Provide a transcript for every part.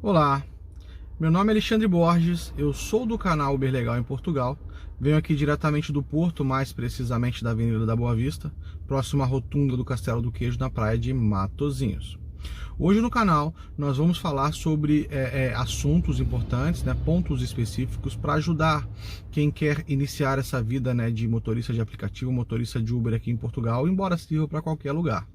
Olá, meu nome é Alexandre Borges, eu sou do canal Uber Legal em Portugal, venho aqui diretamente do Porto, mais precisamente da Avenida da Boa Vista, próximo à rotunda do Castelo do Queijo, na praia de Matosinhos. Hoje no canal nós vamos falar sobre assuntos importantes, pontos específicos para ajudar quem quer iniciar essa vida de motorista de aplicativo, motorista de Uber aqui em Portugal, embora sirva para qualquer lugar.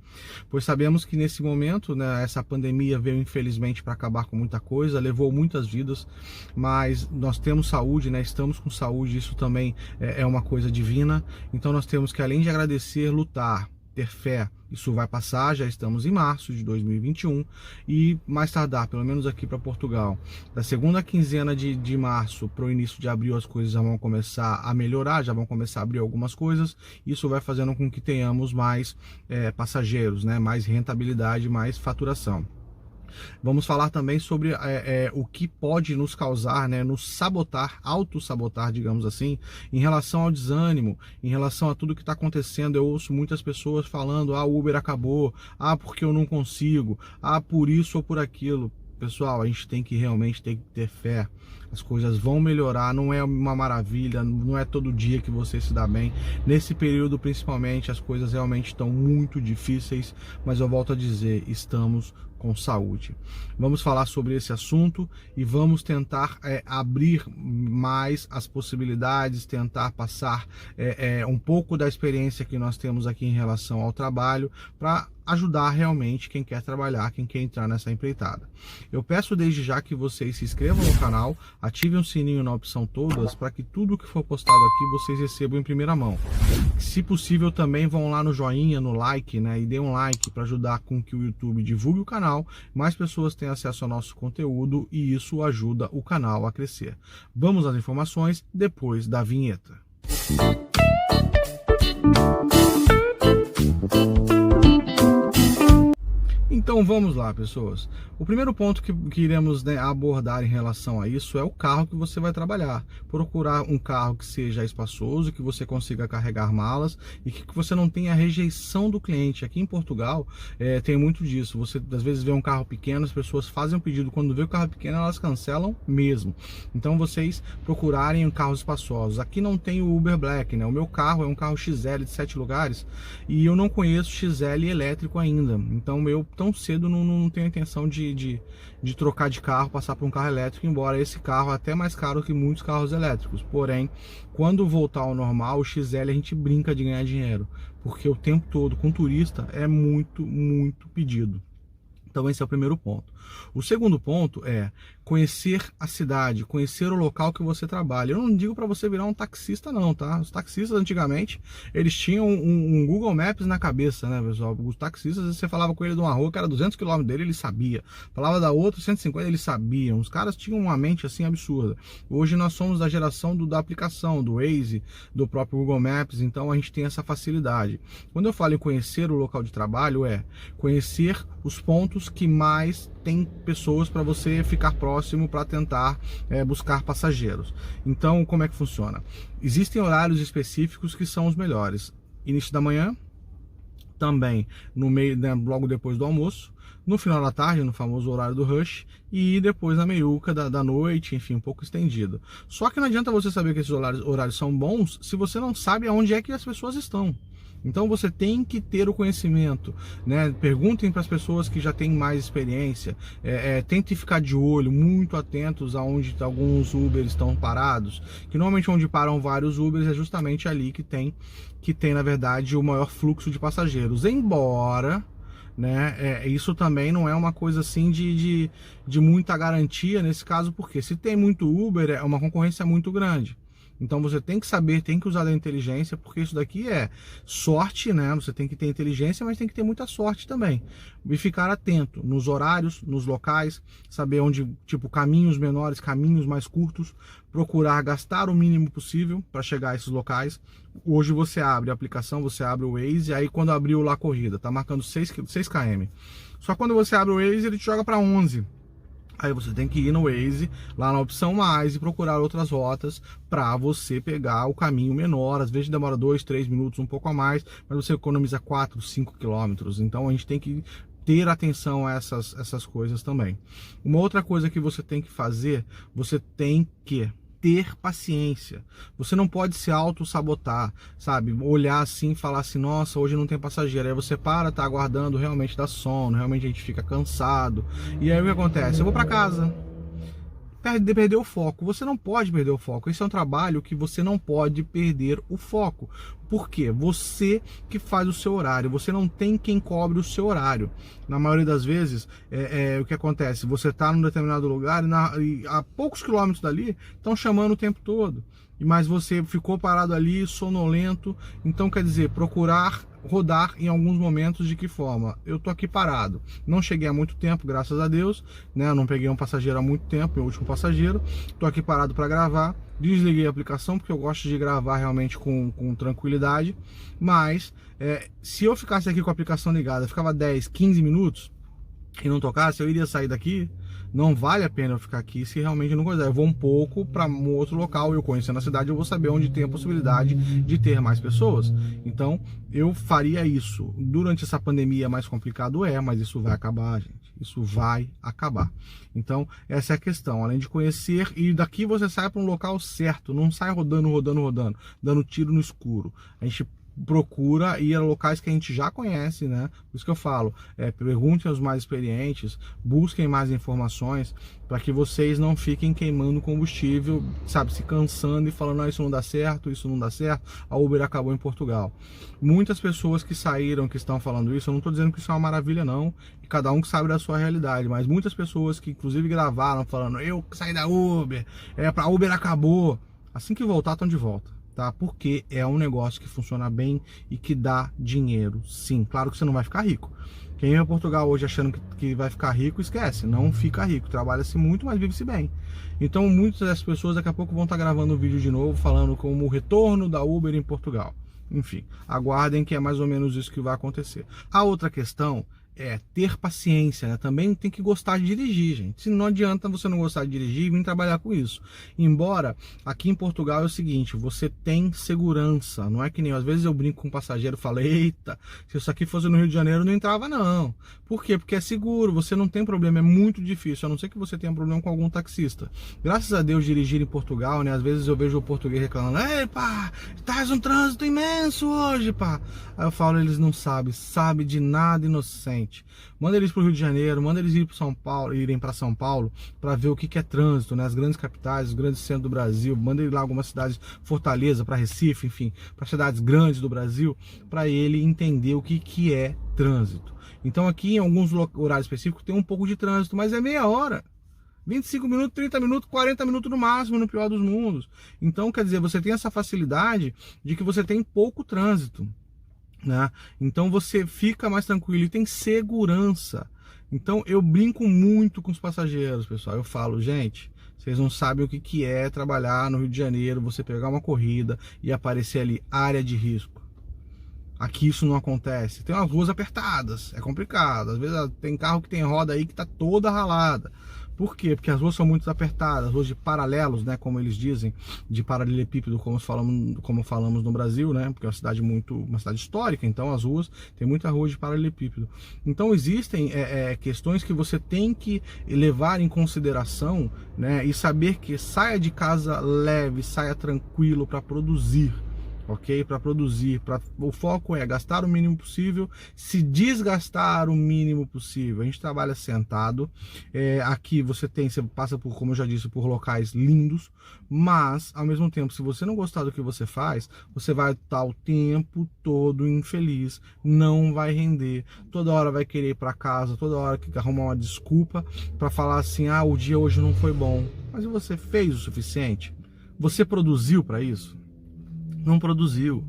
Pois sabemos que nesse momento, essa pandemia veio infelizmente para acabar com muita coisa, levou muitas vidas, mas nós temos saúde, estamos com saúde, isso também é uma coisa divina, então nós temos que, além de agradecer, lutar, ter fé. Isso vai passar, já estamos em março de 2021 e mais tardar, pelo menos aqui para Portugal, da segunda quinzena de março para o início de abril, as coisas já vão começar a melhorar, já vão começar a abrir algumas coisas. Isso vai fazendo com que tenhamos mais passageiros, mais rentabilidade, mais faturação. Vamos falar também sobre o que pode nos causar, nos sabotar, auto-sabotar, digamos assim, em relação ao desânimo, em relação a tudo que está acontecendo. Eu ouço muitas pessoas falando, o Uber acabou, porque eu não consigo, por isso ou por aquilo. Pessoal, a gente tem que realmente ter fé. As coisas vão melhorar, não é uma maravilha, não é todo dia que você se dá bem. Nesse período, principalmente, as coisas realmente estão muito difíceis, mas eu volto a dizer, estamos com saúde. Vamos falar sobre esse assunto e vamos tentar abrir mais as possibilidades, tentar passar um pouco da experiência que nós temos aqui em relação ao trabalho, para ajudar realmente quem quer trabalhar, quem quer entrar nessa empreitada. Eu peço desde já que vocês se inscrevam no canal, ativem o sininho na opção todas, para que tudo que for postado aqui vocês recebam em primeira mão. Se possível também vão lá no joinha, no like, e dê um like para ajudar com que o YouTube divulgue o canal, mais pessoas tenham acesso ao nosso conteúdo e isso ajuda o canal a crescer. Vamos às informações depois da vinheta. Então vamos lá, pessoas. O primeiro ponto que iremos abordar em relação a isso é o carro que você vai trabalhar. Procurar um carro que seja espaçoso, que você consiga carregar malas e que você não tenha rejeição do cliente. Aqui em Portugal tem muito disso. Você às vezes vê um carro pequeno, as pessoas fazem um pedido, quando vê o carro pequeno elas cancelam mesmo. Então vocês procurarem carros espaçosos. Aqui não tem o Uber Black, o meu carro é um carro XL de 7 lugares e eu não conheço XL elétrico ainda. Então eu tão cedo não tenho a intenção de trocar de carro, passar para um carro elétrico, embora esse carro é até mais caro que muitos carros elétricos. Porém, quando voltar ao normal, o XL a gente brinca de ganhar dinheiro, porque o tempo todo com turista é muito pedido. Então esse é o primeiro ponto. O segundo ponto é conhecer a cidade, conhecer o local que você trabalha. Eu não digo para você virar um taxista não, tá? Os taxistas antigamente, eles tinham um Google Maps na cabeça, pessoal? Os taxistas, você falava com ele de uma rua que era 200 km dele, ele sabia. Falava da outra, 150, eles sabiam. Os caras tinham uma mente assim absurda. Hoje nós somos da geração da aplicação, do Waze, do próprio Google Maps, então a gente tem essa facilidade. Quando eu falo em conhecer o local de trabalho, é conhecer os pontos que mais tem pessoas para você ficar próximo para tentar buscar passageiros. Então, como é que funciona? Existem horários específicos que são os melhores. Início da manhã, também no meio, logo depois do almoço, no final da tarde, no famoso horário do rush, e depois na meiuca da noite, enfim, um pouco estendido. Só que não adianta você saber que esses horários são bons se você não sabe aonde é que as pessoas estão. Então você tem que ter o conhecimento, Perguntem para as pessoas que já têm mais experiência, tente ficar de olho, muito atentos aonde alguns Ubers estão parados, que normalmente onde param vários Ubers é justamente ali que tem na verdade o maior fluxo de passageiros, embora isso também não é uma coisa assim de muita garantia nesse caso, porque se tem muito Uber é uma concorrência muito grande. Então você tem que saber, tem que usar da inteligência, porque isso daqui é sorte, Você tem que ter inteligência, mas tem que ter muita sorte também. E ficar atento nos horários, nos locais, saber onde, caminhos menores, caminhos mais curtos, procurar gastar o mínimo possível para chegar a esses locais. Hoje você abre a aplicação, você abre o Waze, e aí quando abriu lá a corrida, tá marcando 6 km. Só quando você abre o Waze, ele te joga para 11. Aí você tem que ir no Waze, lá na opção mais, e procurar outras rotas para você pegar o caminho menor. Às vezes demora 2, 3 minutos, um pouco a mais, mas você economiza 4, 5 quilômetros. Então a gente tem que ter atenção a essas coisas também. Uma outra coisa que você tem que fazer, você tem que ter paciência. Você não pode se auto-sabotar, sabe? Olhar assim e falar assim, nossa, hoje não tem passageiro. Aí você tá aguardando, realmente dá sono, realmente a gente fica cansado. E aí o que acontece? Eu vou para casa. Perder o foco. Você não pode perder o foco. Esse é um trabalho que você não pode perder o foco. Por quê? Você que faz o seu horário. Você não tem quem cobre o seu horário. Na maioria das vezes, o que acontece? Você está num determinado lugar e a poucos quilômetros dali estão chamando o tempo todo. Mas você ficou parado ali, sonolento. Então, quer dizer, procurar rodar em alguns momentos. De que forma? Eu tô aqui parado, não cheguei há muito tempo, graças a Deus, né? Eu não peguei um passageiro há muito tempo, meu último passageiro. Tô aqui parado para gravar, desliguei a aplicação porque eu gosto de gravar realmente com tranquilidade. Mas se eu ficasse aqui com a aplicação ligada, ficava 10, 15 minutos e não tocasse, eu iria sair daqui. Não vale a pena eu ficar aqui se realmente não quiser. Eu vou um pouco para um outro local, eu conhecendo a cidade, eu vou saber onde tem a possibilidade de ter mais pessoas. Então, eu faria isso. Durante essa pandemia é mais complicado, mas isso vai acabar, gente. Isso vai acabar. Então, essa é a questão. Além de conhecer, e daqui você sai para um local certo, não sai rodando, dando tiro no escuro. A gente procura ir a locais que a gente já conhece, né? Por isso que eu falo, perguntem aos mais experientes, busquem mais informações, para que vocês não fiquem queimando combustível, sabe, se cansando e falando, isso não dá certo, a Uber acabou em Portugal. Muitas pessoas que saíram, que estão falando isso, eu não estou dizendo que isso é uma maravilha não, e cada um que sabe da sua realidade, mas muitas pessoas que inclusive gravaram falando, eu saí da Uber, a Uber acabou, assim que voltar estão de volta. Tá? Porque é um negócio que funciona bem e que dá dinheiro, sim. Claro que você não vai ficar rico. Quem vem a Portugal hoje achando que vai ficar rico, esquece, não fica rico. Trabalha-se muito, mas vive-se bem. Então muitas das pessoas daqui a pouco vão estar gravando um vídeo de novo, falando como o retorno da Uber em Portugal. Enfim, aguardem que é mais ou menos isso que vai acontecer. A outra questão é ter paciência, né? Também tem que gostar de dirigir, gente. Se não adianta você não gostar de dirigir e vir trabalhar com isso. Embora aqui em Portugal é o seguinte, você tem segurança, não é que nem às vezes eu brinco com um passageiro e falo, eita, se isso aqui fosse no Rio de Janeiro não entrava não. Por quê? Porque é seguro, você não tem problema, é muito difícil, a não ser que você tenha problema com algum taxista. Graças a Deus dirigir em Portugal, né? Às vezes eu vejo o português reclamando, ei pá, traz um trânsito imenso hoje, pá. Aí eu falo, eles não sabem, sabe de nada, inocente. Manda eles para o Rio de Janeiro, manda eles irem para São Paulo para ver o que é trânsito, né? As grandes capitais, os grandes centros do Brasil, manda ele lá algumas cidades, Fortaleza, para Recife, enfim, para cidades grandes do Brasil, para ele entender o que é trânsito. Então aqui em alguns horários específicos tem um pouco de trânsito, mas é meia hora. 25 minutos, 30 minutos, 40 minutos no máximo, no pior dos mundos. Então, quer dizer, você tem essa facilidade de que você tem pouco trânsito, né? Então você fica mais tranquilo e tem segurança. Então eu brinco muito com os passageiros, pessoal. Eu falo, gente, vocês não sabem o que é trabalhar no Rio de Janeiro, você pegar uma corrida e aparecer ali, área de risco. Aqui isso não acontece. Tem umas ruas apertadas, é complicado. Às vezes tem carro que tem roda aí que tá toda ralada. Por quê? Porque as ruas são muito apertadas, ruas de paralelos, né, como eles dizem, de paralelepípedo, como falamos no Brasil, né, porque é uma cidade histórica, então as ruas, tem muita rua de paralelepípedo. Então existem questões que você tem que levar em consideração, né, e saber que saia de casa leve, saia tranquilo para produzir. Ok? Para produzir, o foco é gastar o mínimo possível, se desgastar o mínimo possível. A gente trabalha sentado, aqui você passa por, como eu já disse, por locais lindos, mas ao mesmo tempo, se você não gostar do que você faz, você vai estar o tempo todo infeliz, não vai render, toda hora vai querer ir para casa, toda hora que arrumar uma desculpa para falar assim, o dia hoje não foi bom. Mas você fez o suficiente? Você produziu para isso? Não produziu.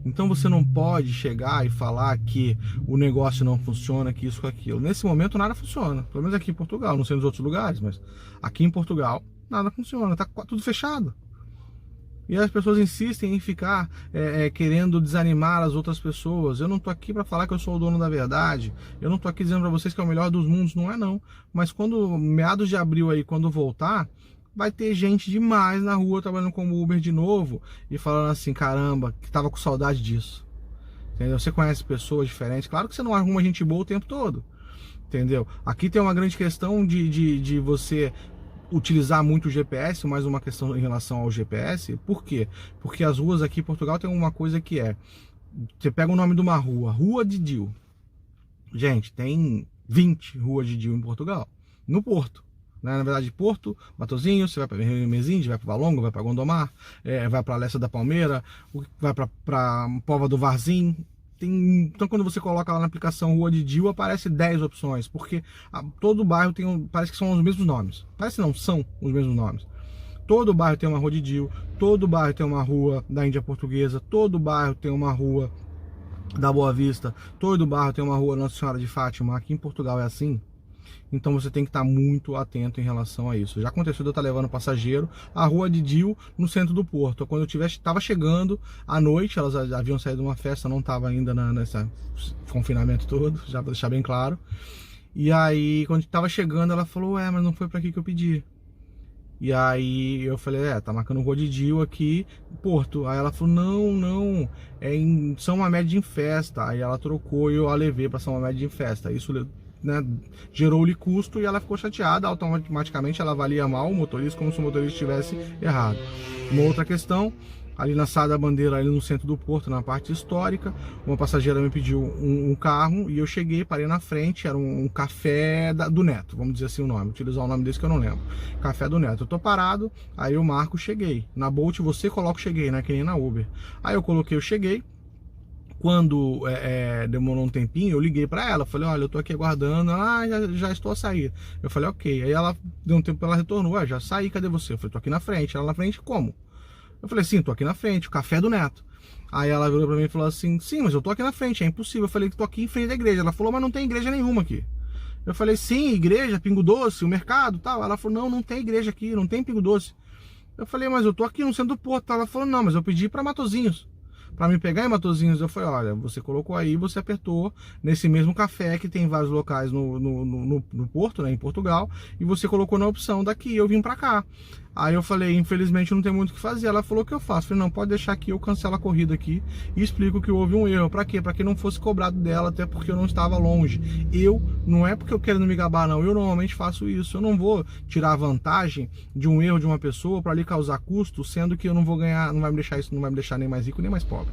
Então você não pode chegar e falar que o negócio não funciona, que isso, que aquilo. Nesse momento nada funciona, pelo menos aqui em Portugal, não sei nos outros lugares, mas aqui em Portugal nada funciona, tá tudo fechado. E as pessoas insistem em ficar querendo desanimar as outras pessoas. Eu não tô aqui para falar que eu sou o dono da verdade, eu não tô aqui dizendo para vocês que é o melhor dos mundos, não é não. Mas quando, meados de abril aí, quando voltar, vai ter gente demais na rua trabalhando como Uber de novo e falando assim, caramba, que tava com saudade disso. Entendeu? Você conhece pessoas diferentes, claro que você não arruma gente boa o tempo todo, entendeu? Aqui tem uma grande questão de você utilizar muito o GPS, mais uma questão em relação ao GPS. Por quê? Porque as ruas aqui em Portugal tem uma coisa que você pega o nome de uma rua, Rua de Dil. Gente, tem 20 ruas de Dil em Portugal, no Porto. Na verdade, Porto, Matosinhos, você vai para Mesinde, vai para Valongo, vai para Gondomar, vai para Lessa da Palmeira, vai para Póvoa do Varzim. Então, quando você coloca lá na aplicação Rua de Dil, aparece 10 opções, porque todo bairro parece que são os mesmos nomes. Parece não, são os mesmos nomes. Todo bairro tem uma Rua de Dil, todo bairro tem uma rua da Índia Portuguesa, todo bairro tem uma rua da Boa Vista, todo bairro tem uma rua Nossa Senhora de Fátima. Aqui em Portugal é assim. Então você tem que estar muito atento em relação a isso. Já aconteceu de eu estar levando passageiro à Rua de Dil, no centro do Porto. Quando eu estava chegando à noite, elas haviam saído de uma festa, não estava ainda nesse confinamento todo, já para deixar bem claro. E aí, quando estava chegando, ela falou, mas não foi para aqui que eu pedi. E aí eu falei, tá marcando Rua de Dil aqui, Porto. Aí ela falou, não, é em São Mamede em Festa. Aí ela trocou e eu a levei para São Mamede em Festa. Isso, né, gerou-lhe custo e ela ficou chateada. Automaticamente ela avalia mal o motorista, como se o motorista estivesse errado. Uma outra questão, ali na Sá da Bandeira, ali no centro do Porto, na parte histórica, uma passageira me pediu um carro e eu cheguei, parei na frente, era um café do Neto, vamos dizer assim o nome, utilizar o nome desse que eu não lembro, café do Neto. Eu tô parado, aí eu marco cheguei. Na Bolt você coloca o cheguei, né, que nem na Uber. Aí eu coloquei o cheguei. Quando demorou um tempinho, eu liguei pra ela, falei, olha, eu tô aqui aguardando, já estou a sair. Eu falei, ok. Aí ela, deu um tempo, ela retornou, já saí, cadê você? Eu falei, tô aqui na frente. Ela na frente, como? Eu falei, sim, tô aqui na frente, o café do Neto. Aí ela virou pra mim e falou assim, sim, mas eu tô aqui na frente, é impossível. Eu falei que tô aqui em frente da igreja. Ela falou, mas não tem igreja nenhuma aqui. Eu falei, sim, igreja, Pingo Doce, o mercado, tal. Ela falou, não tem igreja aqui, não tem Pingo Doce. Eu falei, mas eu tô aqui no centro do Porto. Ela falou, não, mas eu pedi pra Matosinhos. Para me pegar em Matosinhos, eu falei, olha, você colocou aí, você apertou nesse mesmo café que tem vários locais no Porto, né, em Portugal, e você colocou na opção daqui, eu vim para cá. Aí eu falei, infelizmente não tem muito o que fazer. Ela falou, o que eu faço? Eu falei, não, pode deixar aqui, eu cancelo a corrida aqui e explico que houve um erro. Para quê? Para que não fosse cobrado dela, até porque eu não estava longe. Não é porque eu quero me gabar, não. Eu normalmente faço isso. Eu não vou tirar vantagem de um erro de uma pessoa para lhe causar custo, sendo que eu não vou ganhar, não vai me deixar nem mais rico nem mais pobre.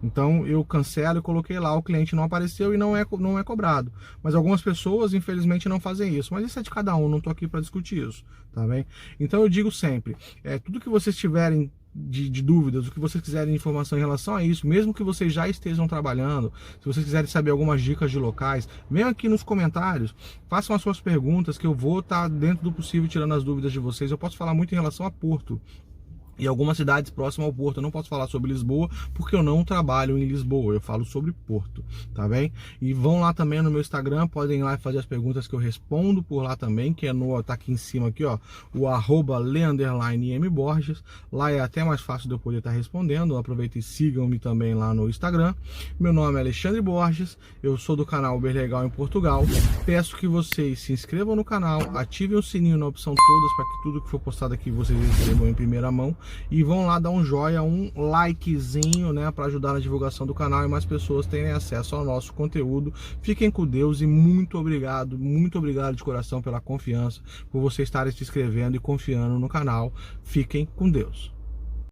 Então eu cancelo e coloquei lá, o cliente não apareceu e não é cobrado. Mas algumas pessoas, infelizmente, não fazem isso. Mas isso é de cada um, não estou aqui para discutir isso, tá bem? Então eu digo sempre, tudo que vocês tiverem de dúvidas, o que vocês quiserem de informação em relação a isso, mesmo que vocês já estejam trabalhando, se vocês quiserem saber algumas dicas de locais, venham aqui nos comentários, façam as suas perguntas, que eu vou estar dentro do possível tirando as dúvidas de vocês. Eu posso falar muito em relação a Porto e algumas cidades próximas ao Porto. Eu não posso falar sobre Lisboa, porque eu não trabalho em Lisboa, eu falo sobre Porto, tá bem? E vão lá também no meu Instagram, podem ir lá fazer as perguntas que eu respondo por lá também, que tá aqui em cima aqui, ó, o @le_mborges. Lá é até mais fácil de eu poder estar respondendo. Aproveitem e sigam-me também lá no Instagram. Meu nome é Alexandre Borges, eu sou do canal Uber Legal em Portugal. Peço que vocês se inscrevam no canal, ativem o sininho na opção todas, para que tudo que for postado aqui vocês recebam em primeira mão. E vão lá dar um joinha, um likezinho, né, para ajudar na divulgação do canal e mais pessoas terem acesso ao nosso conteúdo. Fiquem com Deus e muito obrigado de coração pela confiança, por vocês estarem se inscrevendo e confiando no canal. Fiquem com Deus.